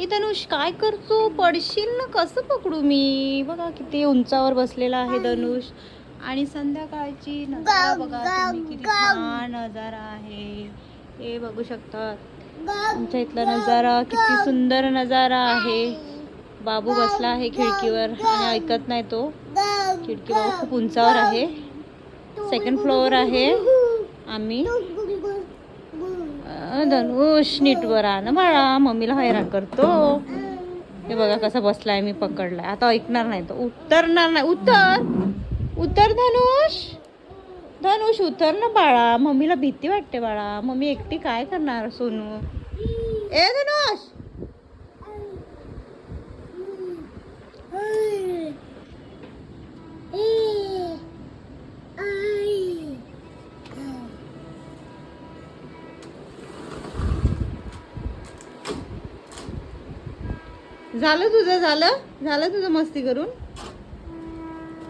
ए धनुष काय करतो? पडशील ना, कसं पकडू मी? बघा किती उंचावर बसलेला आहे धनुष. आणि संध्याकाळची नजारा बघा तुम्ही, किती छान नजारा आहे. हे बघू शकता आमच्या इथला नजारा, किती सुंदर नजारा आहे. बाबू बसला आहे खिडकीवर आणि ऐकत नाही तो. खिडकी बाबू खूप उंचावर आहे. सेकंड फ्लोअर आहे आम्ही. धनुष नीट वर ना बाळा, मम्मीला हैराण करतो. हे बघा कसा बसलाय, मी पकडलाय. आता ऐकणार नाही तो, उतरणार नाही. उतर धनुष. धनुष उतर ना बाळा, मम्मीला भीती वाटते बाळा. मम्मी एकटी काय करणार सोनू. ए धनुष. झालं तुझं, झालं तुझं मस्ती करून.